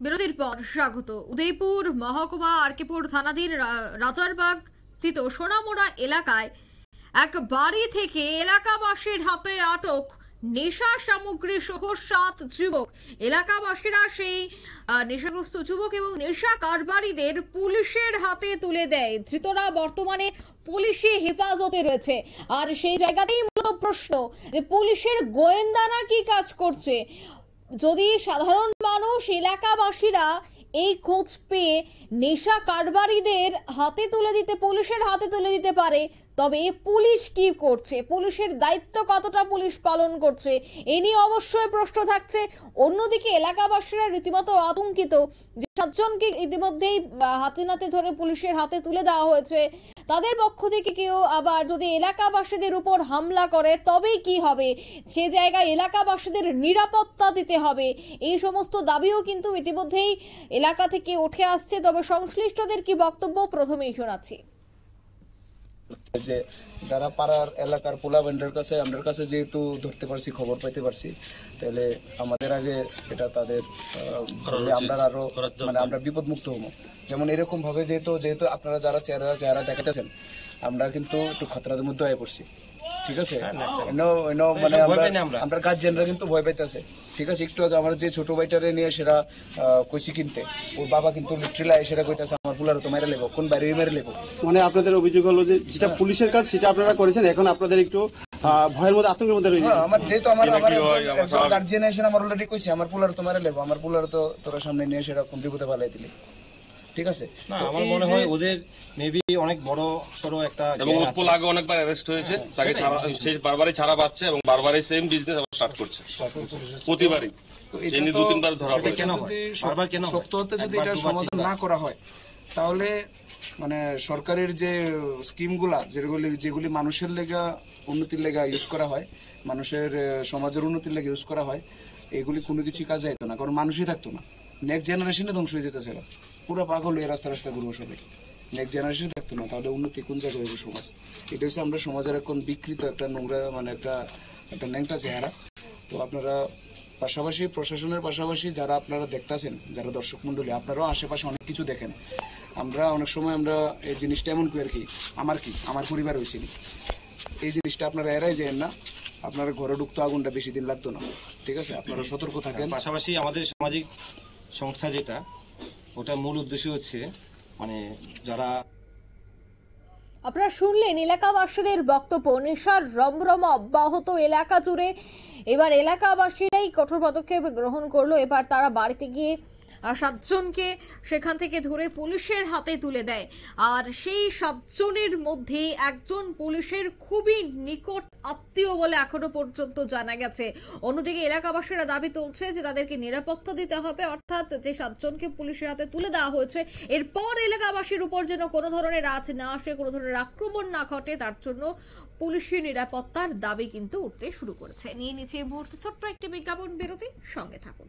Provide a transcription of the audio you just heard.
বিরতির পর স্বাগত। উদয়পুর মহকুমা আরকিপুর থানাধীন রাজারবাগ স্থিত সোনামুড়া এলাকায় এক বাড়ি থেকে এলাকাবাসীর হাতে আটক নেশা সামগ্রী সহ 7 যুবক। এলাকাবাসীরা সেই নেশাগ্রস্ত যুবক এবং নেশা কারবারিদের পুলিশের হাতে তুলে দেয়। ধৃতরা বর্তমানে পুলিশি হেফাজতে রয়েছে। আর সেই জায়গাতেই মূলত প্রশ্ন যে পুলিশের গোয়েন্দারা কি কাজ করছে। যদি সাধারণ মানুষ এলাকাবাসীরা এই খোঁজ পেয়ে নেশা কারবারিদের হাতে তুলে দিতে পুলিশের হাতে তুলে দিতে পারে, তবে পুলিশ কি করছে, পুলিশের দায়িত্ব কতটা পুলিশ পালন করছে, এ নিয়ে অবশ্যই প্রশ্ন থাকছে। অন্যদিকে এলাকাবাসীরা রীতিমতো আতঙ্কিত যে 7 জনকে ইতিমধ্যেই হাতে নাতে ধরে পুলিশের হাতে তুলে দেওয়া হয়েছে। তাদের পক্ষ থেকে কেউ আবার যদি এলাকাবাসীদের উপর হামলা করে তবে কি হবে, সে জায়গায় এলাকাবাসীদের নিরাপত্তা দিতে হবে। এই সমস্ত দাবিও কিন্তু ইতিমধ্যেই এলাকা থেকে উঠে আসছে। তবে সংশ্লিষ্টদের কি বক্তব্য প্রথমেই শোনাচ্ছি। যে যারা পাড়ার এলাকার পোলা ভেন্ডার কাছে আমাদের কাছে যেহেতু ধরতে পারছি, খবর পাইতে পারছি, তাহলে আমাদের আগে এটা তাদের আমরা আরো মানে আমরা বিপদ মুক্ত হবো। যেমন এরকম ভাবে যেহেতু আপনারা যারা চেহারা দেখাতেছেন, আমরা কিন্তু একটু খতরার মধ্যে হয়ে পড়ছি। ঠিক আছে, মানে আমরা গার্জিয়ানরা কিন্তু ভয় পাইতেছে। ঠিক আছে, একটু আগে আমার যে ছোট ভাইটারে নিয়ে সেটা কইছি কিনতে, ওর বাবা কিন্তু লিটারালি সেটা কইতাছে আমার পুলার তো মেরে লেবো, কোন বাইরে মেরে লেবো। মানে আপনাদের অভিযোগ হলো যে যেটা পুলিশের কাজ সেটা আপনারা করেছেন, এখন আপনাদের একটু ভয়ের মধ্যে আতঙ্কের মধ্যে রয়েছে। আমার যেহেতু আমার গার্জিয়ান এসে আমার অলরেডি কইছি আমার পুলার তো মেরে লেবো, আমার পুলার তো তোরা সামনে নিয়ে সেটা কোন বিপদে ভালাই দিলি। ঠিক আছে, না আমার মনে হয় ওদের মেবি অনেক বড় সড়ো একটা, এবং উৎপল আগে অনেকবার অ্যারেস্ট হয়েছে, তাকে সে বারবারই ছাড়া পাচ্ছে এবং বারবারই সেম বিজনেস আবার স্টার্ট করছে প্রতিবারই। তিনি 2-3 বার ধরা পড়ে। কেন শক্ত হতে যদি এটা সমাধান না করা হয়, তাহলে মানে সরকারের যে স্কিমগুলা যেগুলি মানুষের লেগা উন্নতির লেগা ইউজ করা হয়, মানুষের সমাজের উন্নতির লেগে ইউজ করা হয়, এগুলি কোনো কিছু কাজে আইতো না, কারণ মানুষই থাকতো না। নেক্সট জেনারেশনে ধ্বংস হয়ে যেতেছে, পুরো পাগল হয়ে রাস্তা ঘুরবো সবাই। নেক্সট জেনারেশন থাকতো না, তাহলে উন্নতি কোন জায়গায় হইব সমাজ? এটা হচ্ছে আমরা সমাজের এখন বিকৃত একটা নোংরা মানে একটা ন্যাংটা চেহারা। তো আপনারা পাশাপাশি প্রশাসনের পাশাপাশি যারা আপনারা দেখতেছেন, যারা দর্শক মন্ডলী, আপনারাও আশেপাশে অনেক কিছু দেখেন। আমরা অনেক সময় আমরা এই জিনিসটা এমন কি আর কি আমার পরিবার হয়েছিল, এই জিনিসটা আপনারা এড়াই যায় না। আপনার ঘরে ঢুকতো আগুনটা বেশি দিন লাগতো না। ঠিক আছে, আপনারা সতর্ক থাকেন। পাশাপাশি আমাদের সামাজিক সংস্থা যেটা, ওটা মূল উদ্দেশ্য হচ্ছে মানে যারা, আপনারা শুনলেন এলাকাবাসীদের বক্তব্য। নেশার রমরম অব্যাহত এলাকা জুড়ে। এবার এলাকাবাসীরাই কঠোর পদক্ষেপ গ্রহণ করলো। এবার তারা বাড়িতে গিয়ে 7 জনকে সেখান থেকে ধরে পুলিশের হাতে তুলে দেয়। আর সেই 7 জনের মধ্যে একজন পুলিশের খুবই নিকট আত্মীয় বলে এখনো পর্যন্ত জানা গেছে। অন্যদিকে এলাকাবাসীরা দাবি তুলছে যে তাদেরকে নিরাপত্তা দিতে হবে, অর্থাৎ যে 7 জনকে পুলিশের হাতে তুলে দেওয়া হয়েছে এরপর এলাকাবাসীর উপর যেন কোনো ধরনের আঁচ না আসে, কোনো ধরনের আক্রমণ না ঘটে, তার জন্য পুলিশি নিরাপত্তার দাবি কিন্তু উঠতে শুরু করেছে। নিয়ে নিচ্ছে এই মুহূর্তে ছোট্ট একটি বিজ্ঞাপন বিরতি, সঙ্গে থাকুন।